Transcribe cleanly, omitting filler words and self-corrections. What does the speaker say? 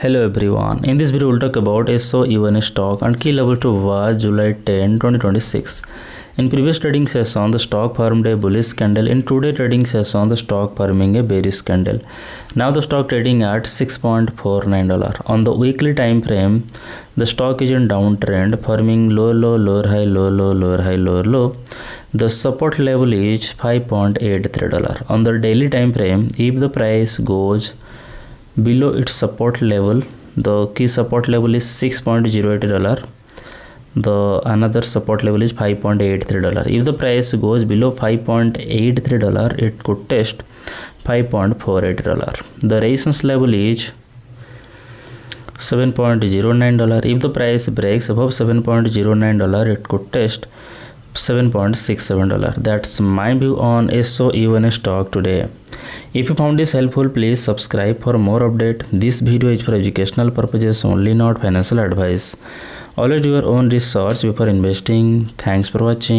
Hello everyone, in this video we'll talk about SOUN stock and key level to was July 10, 2026. In previous trading session, the stock formed a bullish candle. In today trading session, the stock forming a bearish candle. Now the stock trading at $6.49. On the weekly time frame, the stock is in downtrend, forming low, lower high, lower high, low. The support level is $5.83. On the daily time frame, if the price goes below its support level, the key support level is $6.08. The another support level is $5.83. If the price goes below $5.83, it could test $5.48. The resistance level is $7.09. If the price breaks above $7.09, it could test $7.67. That's my view on SOUN stock today. If you found this helpful, please subscribe for more update. This video is for educational purposes only, not financial advice. Always do your own research before investing. Thanks for watching.